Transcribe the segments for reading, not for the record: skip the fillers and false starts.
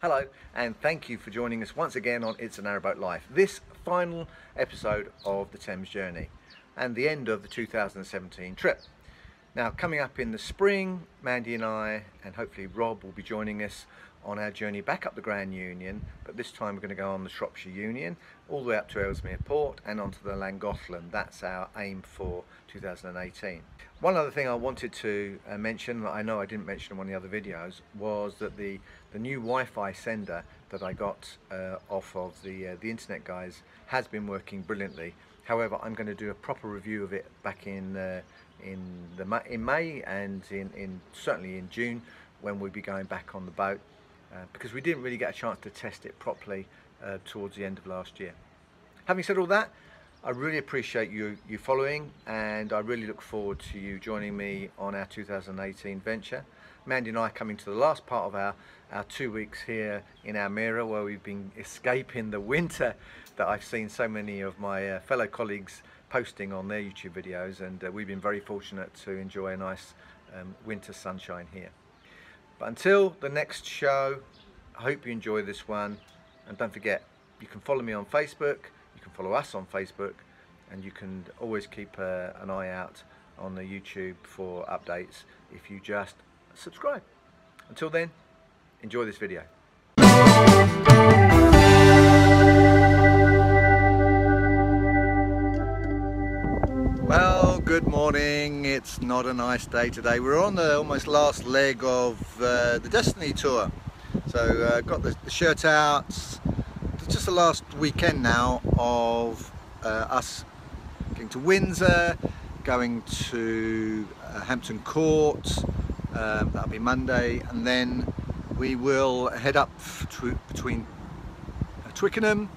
Hello, and thank you for joining us once again on It's a Narrowboat Life. This final episode of the Thames journey and the end of the 2017 trip. Now, coming up in the spring, Mandy and I, and hopefully Rob, will be joining us on our journey back up the Grand Union, but this time we're going to go on the Shropshire Union, all the way up to Ellesmere Port and onto the Llangollen. That's our aim for 2018. One other thing I wanted to mention, that I know I didn't mention in one of the other videos, was that the new Wi-Fi sender that I got off of the internet guys has been working brilliantly. However, I'm going to do a proper review of it back in May and certainly in June, when we'll be going back on the boat, because we didn't really get a chance to test it properly towards the end of last year. Having said all that, I really appreciate you following, and I really look forward to you joining me on our 2018 venture. Mandy and I coming to the last part of our 2 weeks here in Almere, where we've been escaping the winter that I've seen so many of my fellow colleagues posting on their YouTube videos, and we've been very fortunate to enjoy a nice winter sunshine here. But until the next show, I hope you enjoy this one, and don't forget, you can follow me on Facebook, you can follow us on Facebook, and you can always keep an eye out on the YouTube for updates if you just subscribe. Until then, enjoy this video. Well, good morning. It's not a nice day today. We're on the almost last leg of the Destiny tour. So got the shirt out. It's just the last weekend now of us getting to Windsor, going to Hampton Court. That'll be Monday, and then we will head up between Twickenham,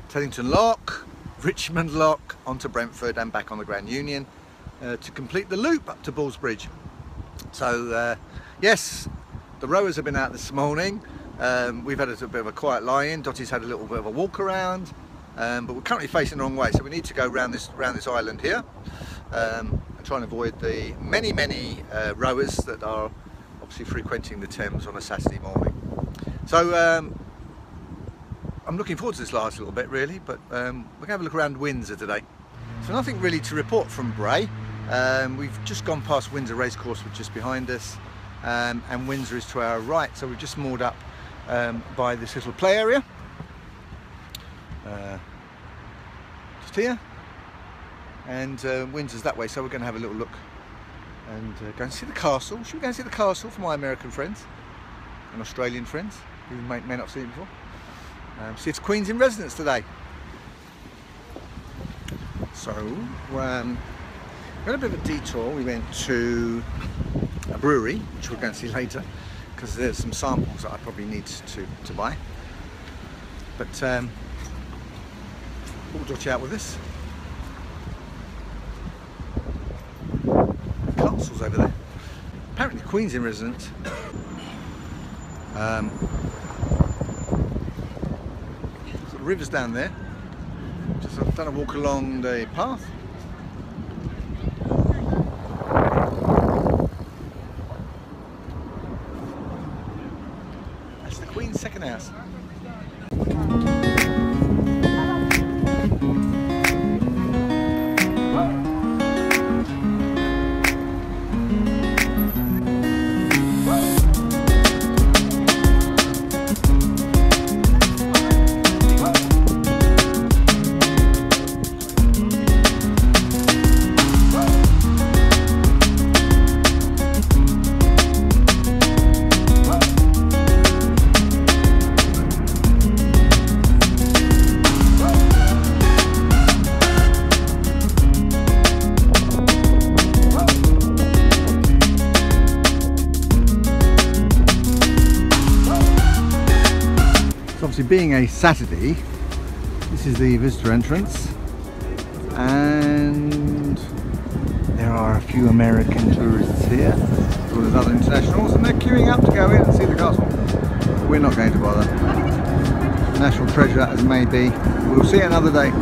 Teddington Lock, Richmond Lock, onto Brentford and back on the Grand Union to complete the loop up to Ballsbridge. So yes, the rowers have been out this morning. We've had a bit of a quiet lie-in. Dottie's had a little bit of a walk around, but we're currently facing the wrong way, so we need to go round this island here and try and avoid the many rowers that are obviously frequenting the Thames on a Saturday morning. So I'm looking forward to this last little bit really, but we're going to have a look around Windsor today. So nothing really to report from Bray. We've just gone past Windsor Racecourse, which is just behind us, and Windsor is to our right, so we've just moored up by this little play area. Just here, and Windsor's that way, so we're going to have a little look and go and see the castle. Should we go and see the castle for my American friends and Australian friends who may not have seen it before? See, it's Queen's in residence today. So we had a bit of a detour. We went to a brewery, which we're going to see later, because there's some samples that I probably need to buy. But we'll dot you out with this. Castle's over there. Apparently the Queen's in residence. So the river's down there. Just I've done a walk along the path. That's the Queen's second house. Obviously, being a Saturday, this is the visitor entrance, and there are a few American tourists here, as well as other internationals, and they're queuing up to go in and see the castle. But we're not going to bother. National treasure as it may be, we'll see it another day.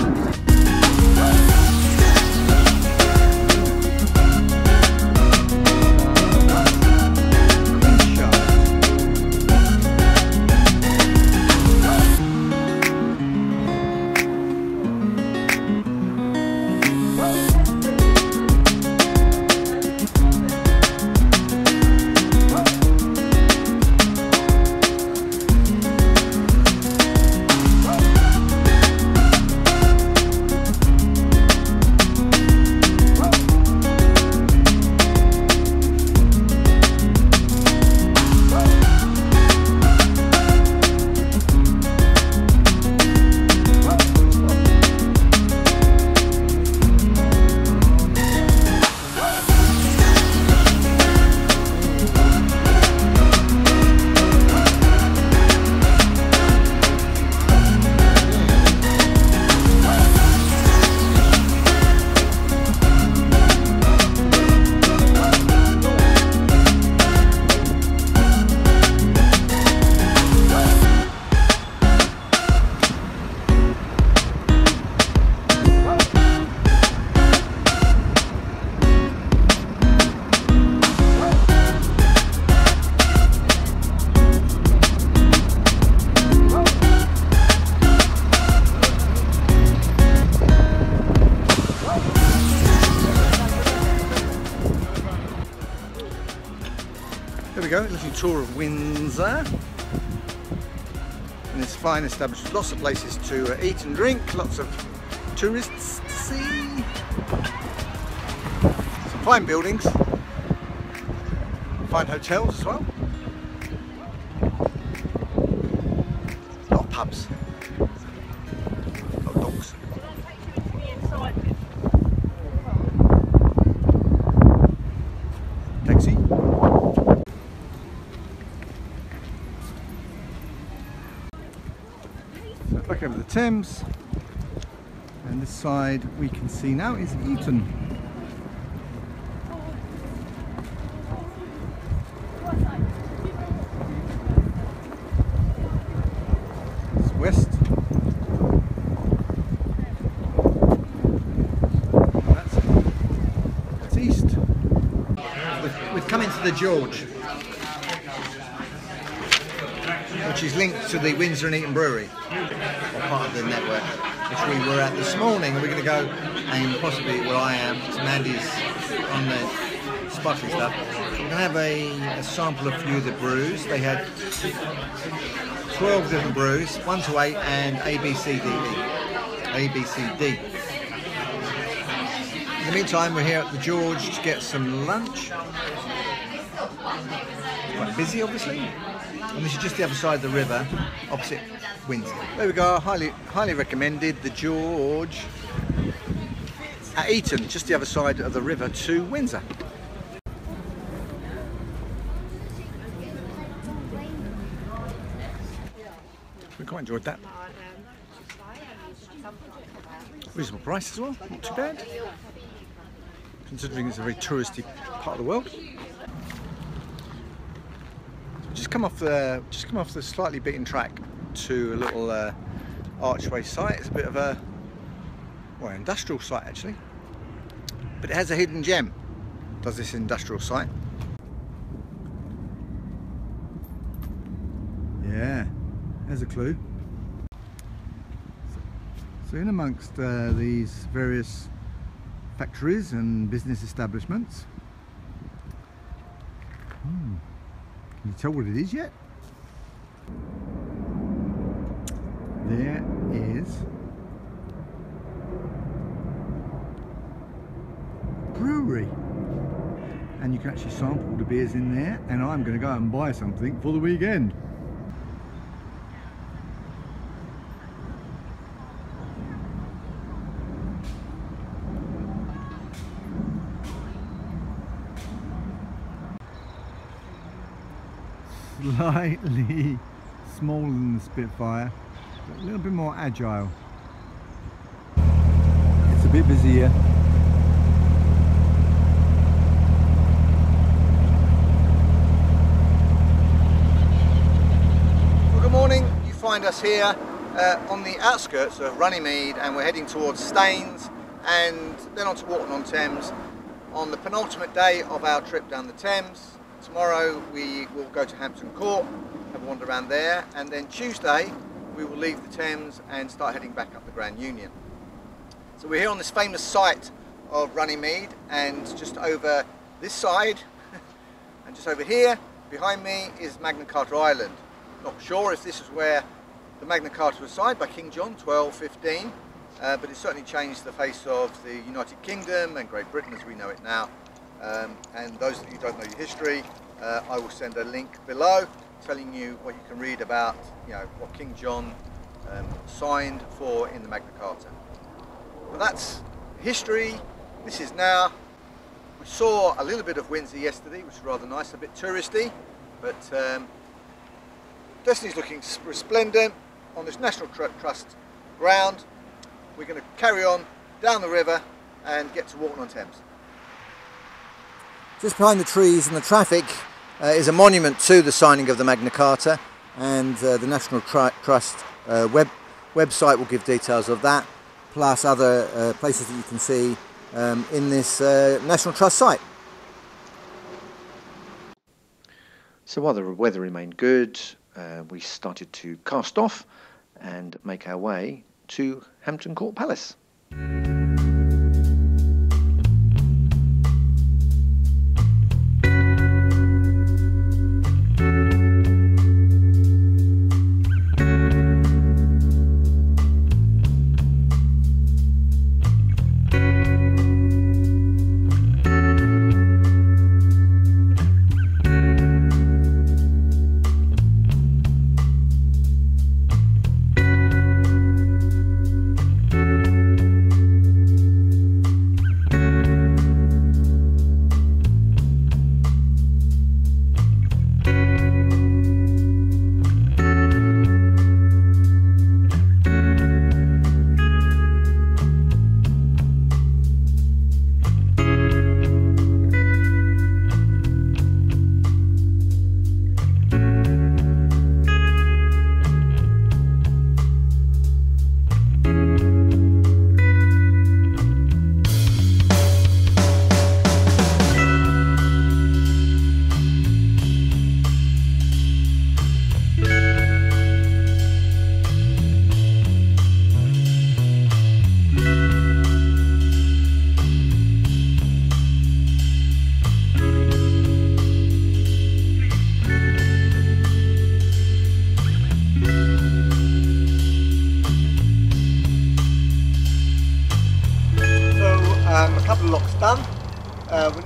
tour of Windsor. And it's fine established, lots of places to eat and drink, lots of tourists to see. Some fine buildings, fine hotels as well. A lot of pubs, a lot of dogs. Taxi. So back over the Thames, and this side we can see now is Eton. It's west. That's east. We've come into the George, which is linked to the Windsor and Eton Brewery, or part of the network, which we were at this morning. And we're going to go and possibly where I am, to Mandy's on the sparkling stuff. We're going to have a sample of a few of the brews. They had 12 different brews, 1 to 8, and A, B, C, D. In the meantime, we're here at the George to get some lunch. Quite busy, obviously. And this is just the other side of the river, opposite Windsor. There we go, highly recommended, the George at Eton, just the other side of the river to Windsor. We quite enjoyed that. Reasonable price as well, not too bad, considering it's a very touristy part of the world. Just come off the slightly beaten track to a little archway site. It's a bit of a, well, industrial site actually, but it has a hidden gem, does this industrial site. Yeah, there's a clue. So in amongst these various factories and business establishments, can you tell what it is yet? There is a brewery, and you can actually sample the beers in there, and I'm going to go and buy something for the weekend. Slightly smaller than the Spitfire, but a little bit more agile. It's a bit busy here. Well, good morning. You find us here on the outskirts of Runnymede, and we're heading towards Staines and then on to Walton-on-Thames on the penultimate day of our trip down the Thames. Tomorrow we will go to Hampton Court, have a wander around there, and then Tuesday we will leave the Thames and start heading back up the Grand Union. So we're here on this famous site of Runnymede, and just over this side and just over here behind me is Magna Carta Island. Not sure if this is where the Magna Carta was signed by King John 1215, but it certainly changed the face of the United Kingdom and Great Britain as we know it now. And those of you who don't know your history, I will send a link below telling you what you can read about, what King John signed for in the Magna Carta. But that's history. This is now. We saw a little bit of Windsor yesterday, which was rather nice, a bit touristy, but Destiny's looking resplendent on this National Trust ground. We're going to carry on down the river and get to Walton-on-Thames. Just behind the trees and the traffic is a monument to the signing of the Magna Carta, and the National Trust website will give details of that, plus other places that you can see in this National Trust site. So while the weather remained good, we started to cast off and make our way to Hampton Court Palace.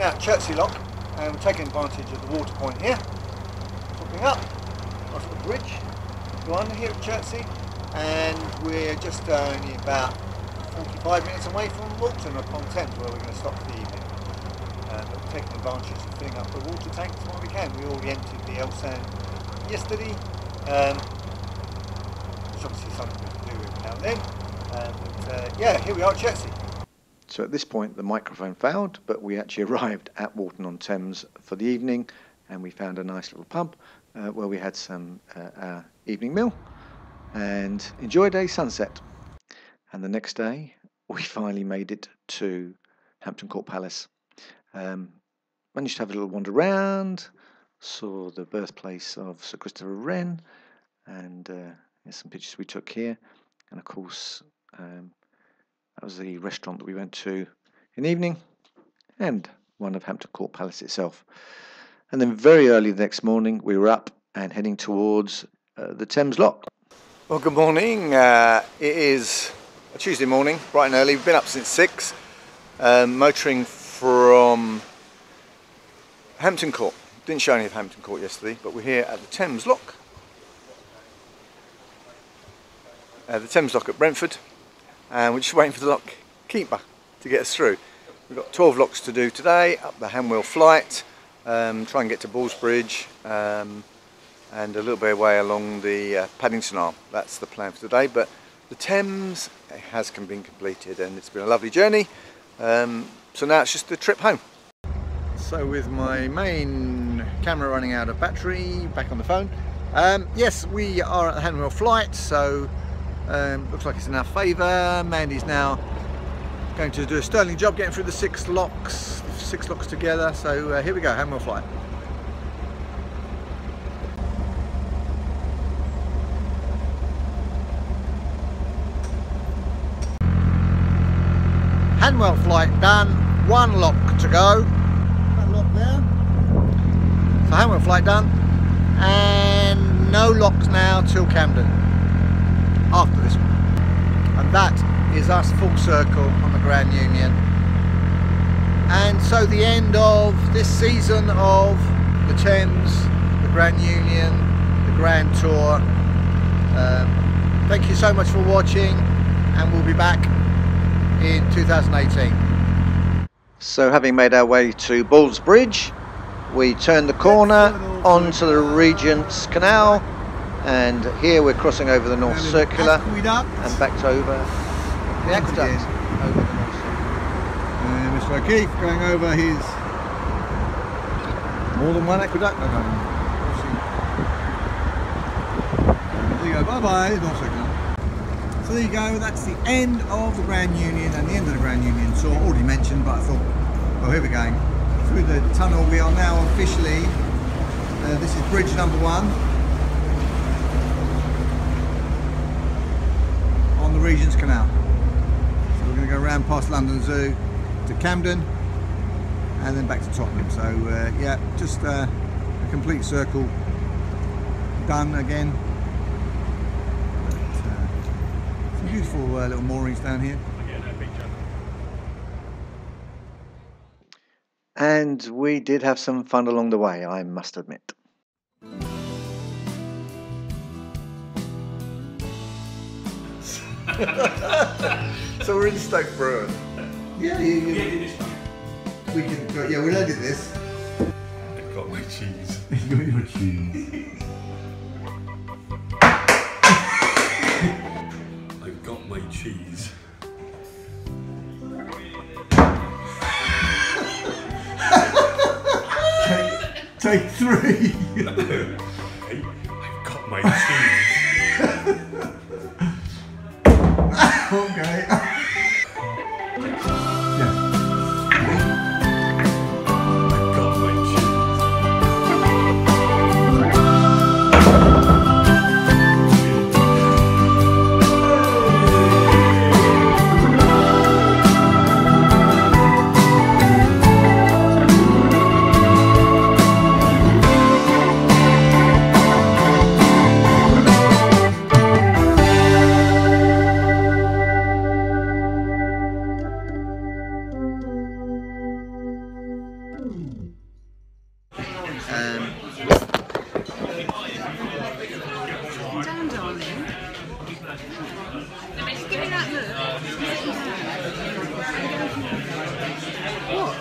now at Chertsey Lock, and we're taking advantage of the water point here. Popping up off the bridge, one here at Chertsey, and we're just only about 45 minutes away from Walton upon Thames, where we're going to stop for the evening. But we're taking advantage of filling up the water tanks while we can. We already emptied the Elsan yesterday, which obviously is something we can do every now and then. But yeah, here we are at Chertsey. So at this point the microphone failed, but we actually arrived at Walton on Thames for the evening, and we found a nice little pub where we had some our evening meal and enjoyed a sunset. And the next day we finally made it to Hampton Court Palace. Managed to have a little wander around, saw the birthplace of Sir Christopher Wren, and there's some pictures we took here, and of course that was the restaurant that we went to in the evening, and one of Hampton Court Palace itself. And then very early the next morning we were up and heading towards the Thames Lock. Well, good morning. It is a Tuesday morning, bright and early. We've been up since 6, motoring from Hampton Court. Didn't show any of Hampton Court yesterday, but we're here at the Thames Lock. The Thames Lock at Brentford, and we're just waiting for the lock keeper to get us through. We've got 12 locks to do today, up the Hanwell flight, try and get to Ballsbridge, and a little bit away along the Paddington Arm. That's the plan for today, but the Thames has been completed and it's been a lovely journey. So now it's just the trip home. So with my main camera running out of battery, back on the phone. Yes, we are at the Hanwell flight, so looks like it's in our favour. Mandy's now going to do a sterling job getting through the 6 locks together. So here we go, Hanwell flight. Hanwell flight done, 1 lock to go. That lock there. So Hanwell flight done, and no locks now till Camden after this one. And that is us full circle on the Grand Union. And so the end of this season of the Thames, the Grand Union, the Grand Tour. Thank you so much for watching, and we'll be back in 2018. So having made our way to Ballsbridge, we turn the corner onto the Regent's Canal, and here we're crossing over the North Circular and back to over the aqueduct over the North Circular. Mr. O'Keefe going over his more than one aqueduct. I don't know. There you go, bye bye, North Circular. So there you go, that's the end of the Grand Union and the end of the Grand Union tour, already mentioned, but I thought, well, here we're going through the tunnel. We are now officially, this is bridge number 1 on the Regent's Canal. So we're going to go around past London Zoo to Camden and then back to Tottenham. So yeah, just a complete circle done again. Beautiful little moorings down here. And we did have some fun along the way, I must admit. So we're in Stoke Brewer. Yeah, we can go, yeah, we loaded this. I've got my cheese. You've got your cheese. Got my cheese. Take 3. I've got my cheese. Okay.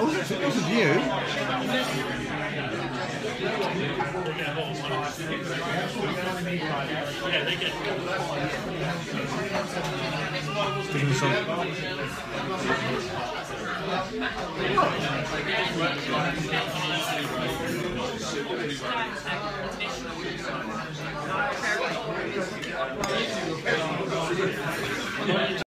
Wasn't you? Give me some.